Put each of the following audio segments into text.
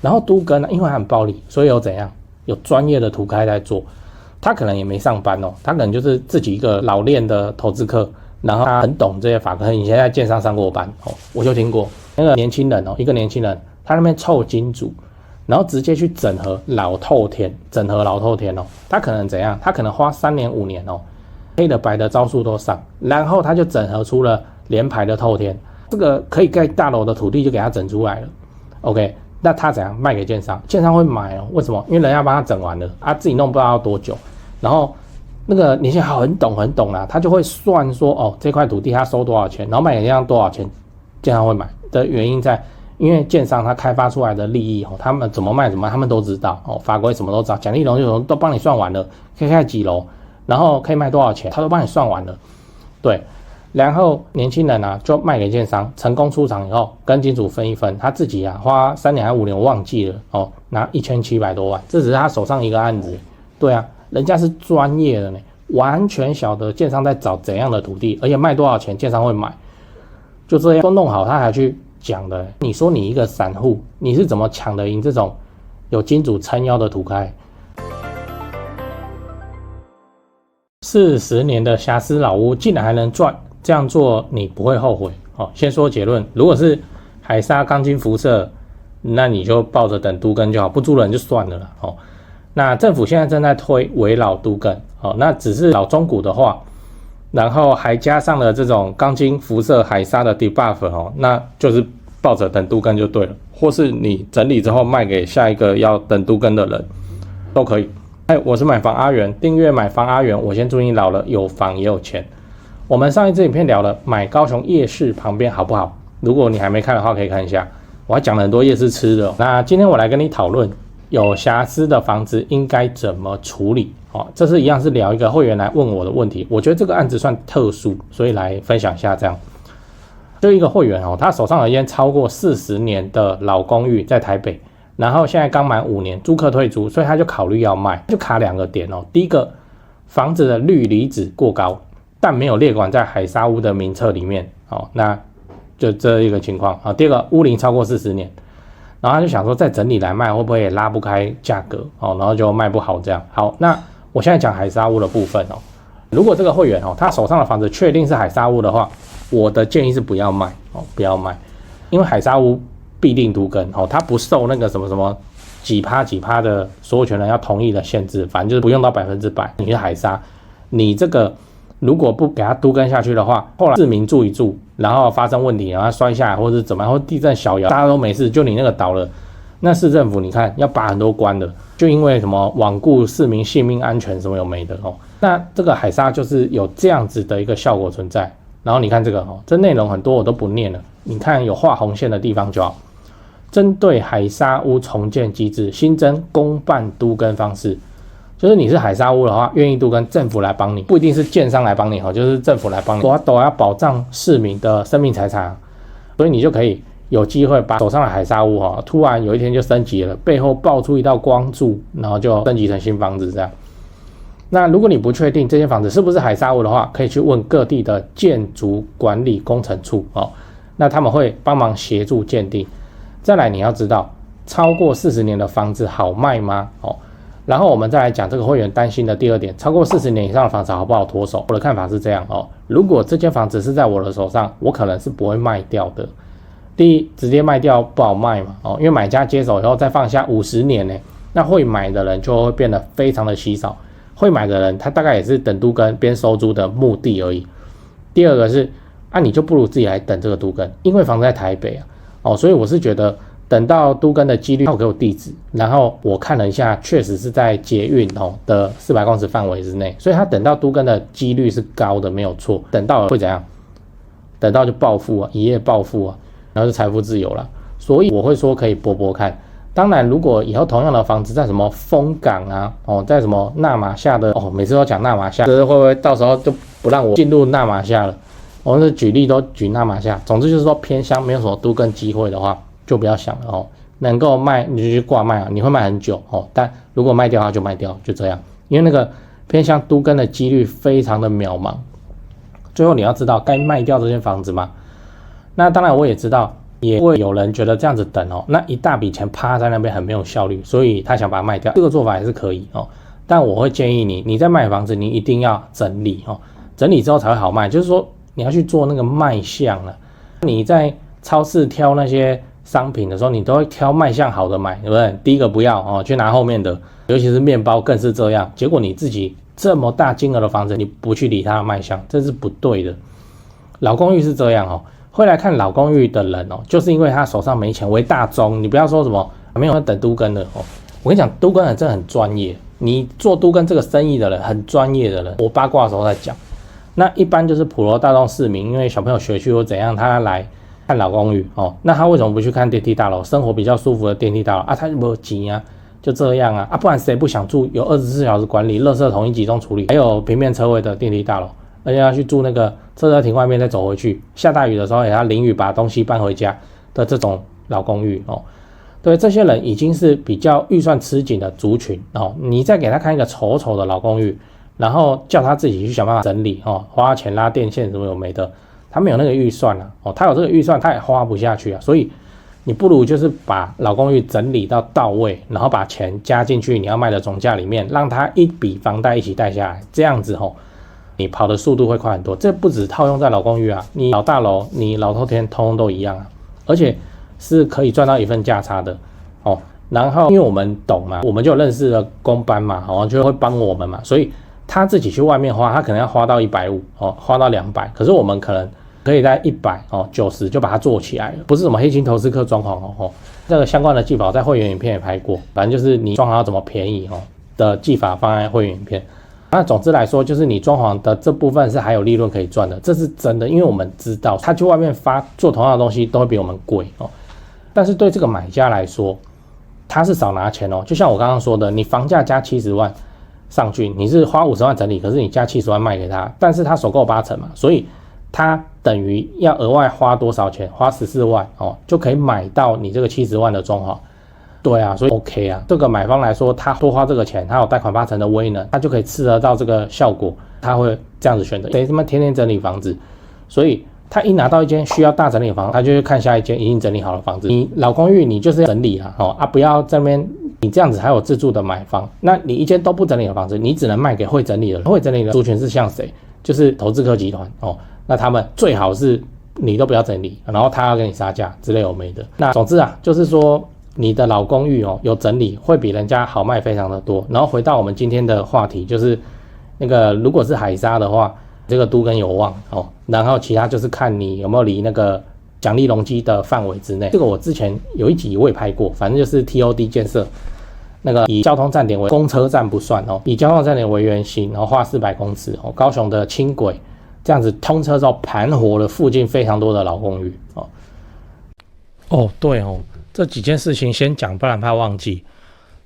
然后都更呢，因为它很暴利，所以有怎样？有专业的土开在做，他可能也没上班哦，他可能就是自己一个老练的投资客，然后他很懂这些法规，以前在建商上过班哦，我就听过那个年轻人哦，一个年轻人他那边凑金主，然后直接去整合老透天哦，他可能怎样？他可能花3年5年哦，黑的白的招数都上，然后他就整合出了连排的透天，这个可以盖大楼的土地就给他整出来了 ，OK。那他怎样卖给建商？建商会买哦，为什么？因为人家帮他整完了啊，自己弄不知道要多久。然后那个年轻人很懂啦，他就会算说哦，这块土地他收多少钱，然后卖给建商多少钱，建商会买的原因在，因为建商他开发出来的利益哦，他们怎么卖他们都知道哦，法规什么都知道，奖励楼就都帮你算完了，可以盖几楼，然后可以卖多少钱，他都帮你算完了，对。然后年轻人啊，就卖给建商，成功出场以后，跟金主分一分，他自己啊花3年还5年我忘记了哦，拿1700多万，这只是他手上一个案子，对啊，人家是专业的呢，完全晓得建商在找怎样的土地，而且卖多少钱，建商会买，就这样都弄好，他还去讲的。你说你一个散户，你是怎么抢得赢这种有金主撑腰的土开？40年的瑕疵老屋竟然还能赚，这样做你不会后悔哦。先说结论，如果是海砂钢筋辐射，那你就抱着等都更就好，不租人就算了啦哦。那政府现在正在推危老都更哦，那只是老中古的话，然后还加上了这种钢筋辐射海砂的 debuff 哦，那就是抱着等都更就对了，或是你整理之后卖给下一个要等都更的人都可以。我是买房阿元，订阅买房阿元，我先祝你老了有房也有钱。我们上一支影片聊了买高雄夜市旁边好不好？如果你还没看的话，可以看一下。我还讲了很多夜市吃的。那今天我来跟你讨论有瑕疵的房子应该怎么处理。这是一样是聊一个会员来问我的问题，我觉得这个案子算特殊，所以来分享一下这样。就一个会员他手上有一间超过40年的老公寓在台北。然后现在刚满5年，租客退租，所以他就考虑要卖，就卡2个点哦。第一个，房子的氯离子过高，但没有列管在海砂屋的名册里面哦，那就这一个情况啊。第二个，屋龄超过40年，然后他就想说再整理来卖，会不会也拉不开价格哦，然后就卖不好这样。好，那我现在讲海砂屋的部分哦。如果这个会员他手上的房子确定是海砂屋的话，我的建议是不要卖哦，不要卖，因为海砂屋必定都更它不受那个什么几趴的所有权人要同意的限制，反正就是不用到100%。你是海砂，你这个如果不给它都更下去的话，后来市民住一住，然后发生问题，然后摔下来或者怎么样，或地震小摇，大家都没事，就你那个倒了，那市政府你看要拔很多关的，就因为什么罔顾市民性命安全什么有没的那这个海砂就是有这样子的一个效果存在。然后你看这个这内容很多我都不念了，你看有画红线的地方就好。针对海砂屋重建机制新增公办都更方式，就是你是海砂屋的话，愿意都更，政府来帮你，不一定是建商来帮你就是政府来帮你，都要保障市民的生命财产，所以你就可以有机会把手上的海砂屋突然有一天就升级了，背后爆出一道光柱，然后就升级成新房子这样。那如果你不确定这间房子是不是海砂屋的话，可以去问各地的建筑管理工程处那他们会帮忙协助鉴定。再来你要知道超过40年的房子好卖吗然后我们再来讲这个会员担心的第二点，超过40年以上的房子好不好脱手？我的看法是这样如果这间房子是在我的手上，我可能是不会卖掉的。第一，直接卖掉不好卖嘛因为买家接手以后再放下50年呢，那会买的人就会变得非常的稀少。会买的人他大概也是等都更边收租的目的而已。第二个是你就不如自己来等这个都更，因为房子在台北所以我是觉得等到都更的几率，他给我地址，然后我看了一下，确实是在捷运的400公尺范围之内，所以他等到都更的几率是高的，没有错。等到了会怎样？等到就暴富一夜暴富然后就财富自由了。所以我会说可以搏搏看。当然，如果以后同样的房子在什么丰港在什么纳马夏的每次都讲纳马夏，会不会到时候就不让我进入纳马夏了？我们举例都举纳马夏，总之就是说偏乡没有什么都更机会的话，就不要想了能够卖你就去挂卖你会卖很久但如果卖掉它就卖掉，就这样。因为那个偏乡都更的几率非常的渺茫。最后你要知道该卖掉这间房子吗？那当然我也知道也会有人觉得这样子等哦，那一大笔钱趴在那边很没有效率，所以他想把它卖掉。这个做法还是可以哦，但我会建议你在卖房子，你一定要整理哦，整理之后才会好卖。就是说你要去做那个卖相了。你在超市挑那些商品的时候，你都会挑卖相好的买，对不对？第一个不要哦，去拿后面的，尤其是面包更是这样。结果你自己这么大金额的房子，你不去理它的卖相，这是不对的。老公寓是这样哦。会来看老公寓的人哦，就是因为他手上没钱为大宗。你不要说什么没有人等都更的哦，我跟你讲，都更人真的很专业。你做都更这个生意的人，很专业的人，我八卦的时候在讲。那一般就是普罗大众市民，因为小朋友学区或怎样，他来看老公寓哦，那他为什么不去看电梯大楼？生活比较舒服的电梯大楼啊，他就没有急啊，就这样啊，不然谁不想住有24小时管理、垃圾统一集中处理，还有平面车位的电梯大楼？而且要去住那个车停外面再走回去，下大雨的时候也要淋雨把东西搬回家的这种老公寓哦。对，这些人已经是比较预算吃紧的族群哦。你再给他看一个丑丑的老公寓，然后叫他自己去想办法整理哦，花钱拉电线什么有没的，他没有那个预算啊哦，他有这个预算他也花不下去啊。所以你不如就是把老公寓整理到位，然后把钱加进去你要卖的总价里面，让他一笔房贷一起带下来，这样子哦。你跑的速度会快很多，这不只套用在老公寓啊，你老大楼、你老透天通通都一样啊，而且是可以赚到一份价差的哦。然后因为我们懂嘛，我们就有认识的工班嘛，哦，就会帮我们嘛，所以他自己去外面花，他可能要花到150哦，花到200，可是我们可能可以在100哦90就把它做起来了，不是什么黑金投资客装潢哦，这个相关的技法在会员影片也拍过，反正就是你装潢要怎么便宜哦的技法放在会员影片。那总之来说，就是你装潢的这部分是还有利润可以赚的，这是真的，因为我们知道他去外面做同样的东西都会比我们贵哦。但是对这个买家来说，他是少拿钱哦。就像我刚刚说的，你房价加70万上去，你是花50万整理，可是你加70万卖给他，但是他首购8成嘛，所以他等于要额外花多少钱？花14万哦，就可以买到你这个70万的装潢。对啊，所以 OK 啊，这个买方来说，他多花这个钱，他有贷款8成的威能，他就可以吃得到这个效果，他会这样子选择。得他妈天天整理房子，所以他一拿到一间需要大整理的房子，他就去看下一间已经整理好的房子。你老公寓你就是要整理啊，不要这边你这样子还有自住的买方，那你一间都不整理的房子，你只能卖给会整理的人。会整理的族群是像谁？就是投资客集团哦，那他们最好是你都不要整理，然后他要跟你杀价之类有没的。那总之啊，就是说。你的老公寓哦有整理，会比人家好卖非常的多。然后回到我们今天的话题，就是那个如果是海沙的话，这个都更有望哦。然后其他就是看你有没有离那个奖励容积的范围之内。这个我之前有一集我也拍过，反正就是 TOD 建设，那个以交通站点为公车站不算哦，以交通站点为圆心，然后画400公尺哦，高雄的轻轨这样子通车之后盘活了附近非常多的老公寓哦。哦，对哦。这几件事情先讲，不然怕忘记。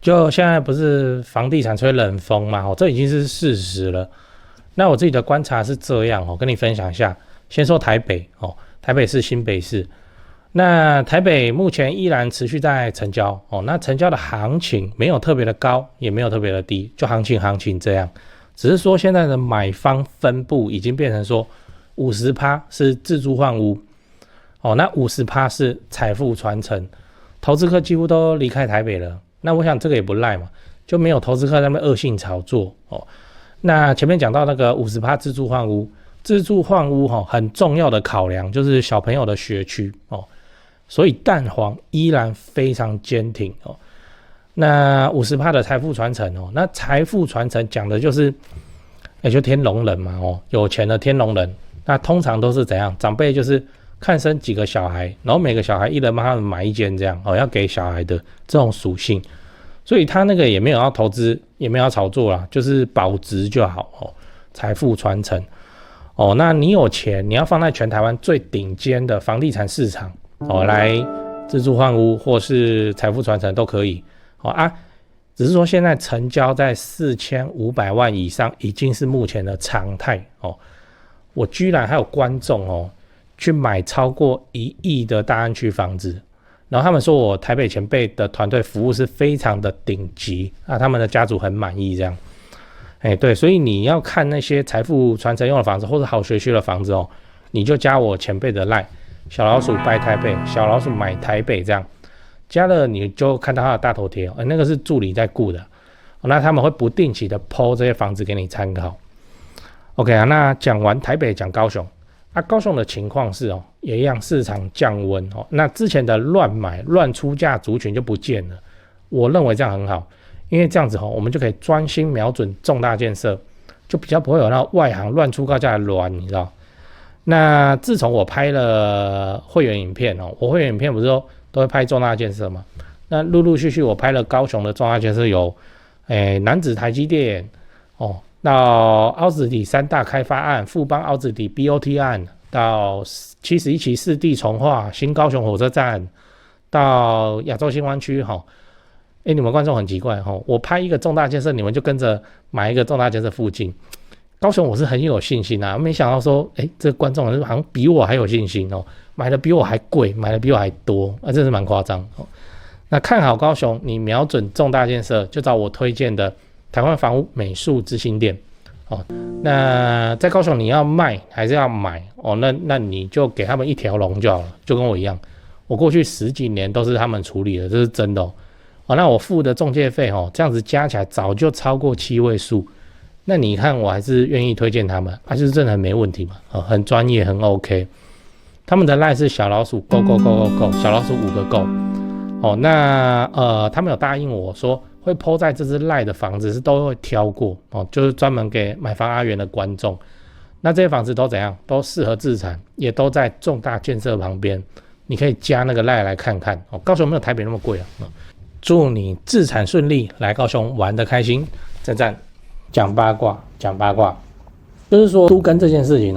就现在不是房地产吹冷风嘛，这已经是事实了。那我自己的观察是这样跟你分享一下。先说台北台北市、新北市。那台北目前依然持续在成交那成交的行情没有特别的高，也没有特别的低，就行情这样。只是说现在的买方分布已经变成说50%是自住换屋那50%是财富传承。投资客几乎都离开台北了，那我想这个也不赖嘛，就没有投资客在那边恶性炒作那前面讲到那个50%自住换屋，自住换屋很重要的考量就是小朋友的学区所以蛋黄依然非常坚挺那50%的财富传承那财富传承讲的就是就天龙人嘛有钱的天龙人，那通常都是怎样？长辈就是看生几个小孩，然后每个小孩一人帮他们买一间这样要给小孩的这种属性，所以他那个也没有要投资，也没有要炒作啦，就是保值就好财富传承那你有钱，你要放在全台湾最顶尖的房地产市场来自住换屋或是财富传承都可以只是说现在成交在4500万以上已经是目前的常态我居然还有观众去买超过1亿的大安区房子，然后他们说我台北前辈的团队服务是非常的顶级他们的家族很满意这样对，所以你要看那些财富传承用的房子或者好学区的房子你就加我前辈的 LINE，小老鼠拜台北，小老鼠买台北这样。加了你就看到他的大头贴，那个是助理在顾的，那他们会不定期的 po 这些房子给你参考。OK 啊，那讲完台北，讲高雄啊，高雄的情况是也一样，市场降温那之前的乱买乱出价族群就不见了，我认为这样很好，因为这样子我们就可以专心瞄准重大建设，就比较不会有那外行乱出高价的乱，你知道？那自从我拍了会员影片我会员影片不是都会拍重大建设嘛？那陆陆续续我拍了高雄的重大建设有，楠梓台积电到凹子底3大开发案、富邦凹子底 BOT 案，到71期4地重划、新高雄火车站，到亚洲新湾区你们观众很奇怪我拍一个重大建设，你们就跟着买一个重大建设附近。高雄我是很有信心没想到说，这个观众好像比我还有信心买的比我还贵，买的比我还多，真是蛮夸张那看好高雄，你瞄准重大建设，就找我推荐的台湾房屋美术之星店那在高雄你要卖还是要买那你就给他们一条龙就好了，就跟我一样，我过去10几年都是他们处理的，这是真的那我付的中介费这样子加起来早就超过7位数。那你看我还是愿意推荐他们就是真的很没问题嘛很专业很 OK。他们的 LINE 是小老鼠 go go go go go 小老鼠5个 go 那他们有答应我说会 po 在这支 LINE 的房子是都会挑过就是专门给买房阿元的观众。那这些房子都怎样？都适合自产，也都在重大建设旁边，你可以加那个 LINE 来看看高雄没有台北那么贵祝你自产顺利，来高雄玩得开心。赞赞。讲八卦，就是说都更这件事情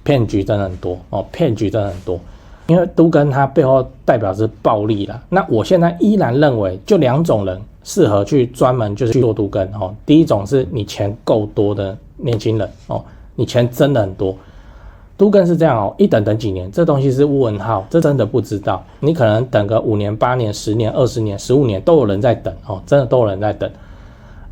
骗局真的很多骗局真的很多，因为都更它背后代表是暴利啦。那我现在依然认为，就2种人适合去专门就是去做都更第一种是你钱够多的年轻人你钱真的很多。都更是这样一等几年，这东西是问号，这真的不知道。你可能等个5年、8年、10年、20年、15年都有人在等真的都有人在等。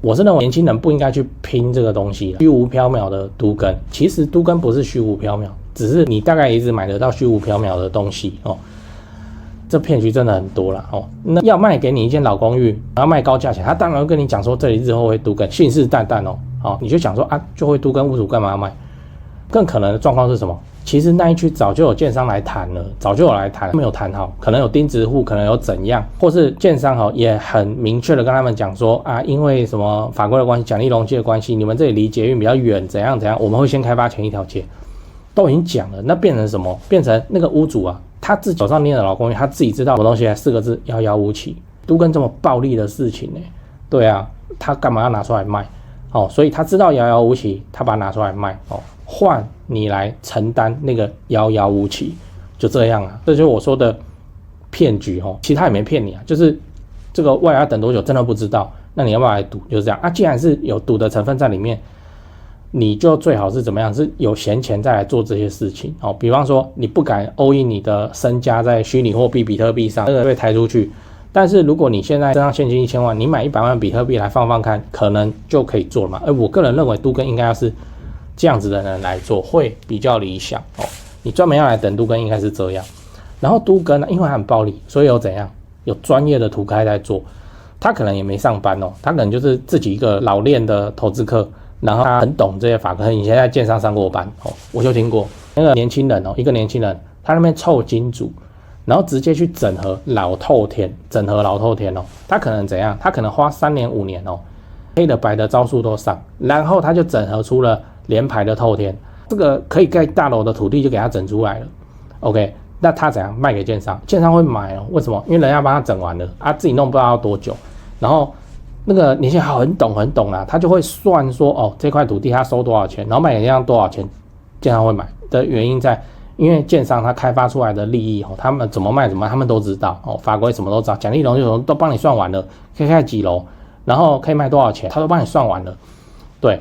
我是认为年轻人不应该去拼这个东西，虚无缥缈的都更，其实都更不是虚无缥缈，只是你大概一直买得到虚无缥缈的东西这骗局真的很多啦那要卖给你一间老公寓，然后卖高价钱，他当然会跟你讲说这里日后会都更，信誓旦旦你就想说就会都更，屋主干嘛要卖？更可能的状况是什么？其实那一区早就有建商来谈了，早就有来谈，没有谈好，可能有钉子户，可能有怎样，或是建商也很明确的跟他们讲说因为什么法规的关系、奖励容积的关系，你们这里离捷运比较远，怎样，我们会先开发前一条街，都已经讲了。那变成什么？变成那个屋主他自己手上捏的老公寓，他自己知道什么东西，4个字：遥遥无期。都跟这么暴利的事情对啊，他干嘛要拿出来卖？所以他知道遥遥无期，他把它拿出来卖换你来承担那个遥遥无期，就这样这就是我说的骗局其他也没骗你就是这个未来要等多久真的不知道，那你要不要来赌？就是这样既然是有赌的成分在里面，你就最好是怎么样？是有闲钱再来做这些事情比方说你不敢 all in 你的身家在虚拟货币比特币上，这个被抬出去。但是如果你现在身上现金1000万，你买100万比特币来放看，可能就可以做了嘛。我个人认为都更应该要是这样子的人来做会比较理想你专门要来等都更应该是这样。然后都更因为它很暴利，所以有怎样？有专业的土开在做，他可能也没上班他可能就是自己一个老练的投资客，然后他很懂这些法规，以前在建商上过班我就听过那个年轻人一个年轻人他那边凑金主，然后直接去整合老透天他可能怎样？他可能花3年5年黑的白的招数都上，然后他就整合出了联排的透天，这个可以盖大楼的土地就给他整出来了。OK， 那他怎样卖给建商？建商会买为什么？因为人家帮他整完了自己弄不知道要多久。然后那个年轻人很懂他就会算说这块土地他收多少钱，然后卖给建商多少钱，建商会买的原因在，因为建商他开发出来的利益他们怎么卖他们都知道法规什么都知道，奖励容积都帮你算完了，可以盖几楼，然后可以卖多少钱，他都帮你算完了，对。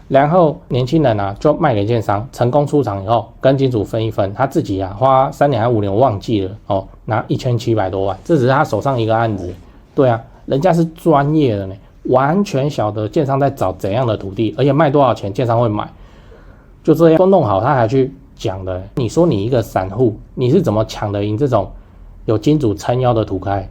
然后年轻人就卖给建商，成功出厂以后跟金主分一分，他自己花3年还5年我忘记了拿1700多万，这只是他手上一个案子，对人家是专业的完全晓得建商在找怎样的土地，而且卖多少钱建商会买，就这样都弄好，他还去讲的。你说你一个散户，你是怎么抢得赢这种有金主撑腰的土开？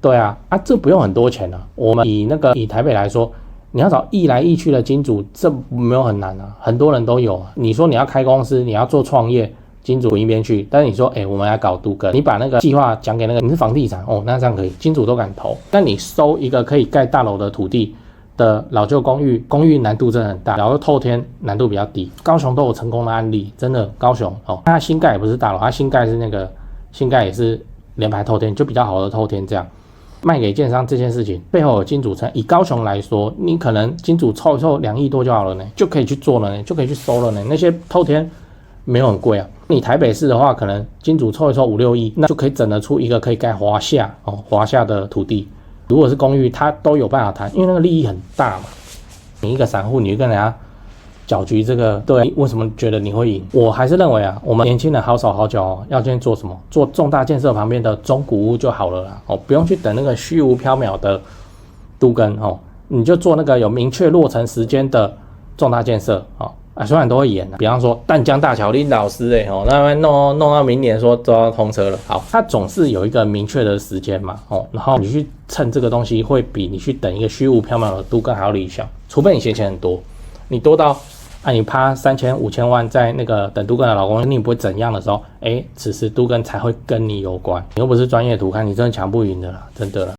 对啊，这不用很多钱啊。我们以台北来说，你要找易来易去的金主，这没有很难啊，很多人都有啊。你说你要开公司，你要做创业，金主滚一边去。但是你说，我们来搞都更，你把那个计划讲给你是房地产那这样可以，金主都敢投。但你收一个可以盖大楼的土地的老旧公寓，公寓难度真的很大，然后透天难度比较低。高雄都有成功的案例，真的高雄它新盖也不是大楼，它新盖是新盖也是联排透天，就比较好的透天这样。卖给建商这件事情背后有金主撑，以高雄来说，你可能金主凑一凑2亿多就好了呢，就可以去做了呢，就可以去收了呢。那些透天没有很贵啊。你台北市的话，可能金主凑一凑5、6亿，那就可以整得出一个可以盖华夏的土地。如果是公寓，它都有办法谈，因为那个利益很大嘛。你一个散户，你就跟人家搅局这个，对，为什么觉得你会赢？我还是认为我们年轻人好手好脚要先做什么？做重大建设旁边的中古屋就好了啦，不用去等那个虚无缥缈的都更你就做那个有明确落成时间的重大建设虽然都会延比方说淡江大桥林老师那弄到明年说都要通车了，好，它总是有一个明确的时间嘛然后你去蹭这个东西，会比你去等一个虚无缥缈的都更还要理想，除非你闲钱很多，你多到你趴3000、5000万在那个等都更的老公，你不会怎样的时候，此时都更才会跟你有关。你又不是专业图看，你真的抢不赢的啦，真的啦。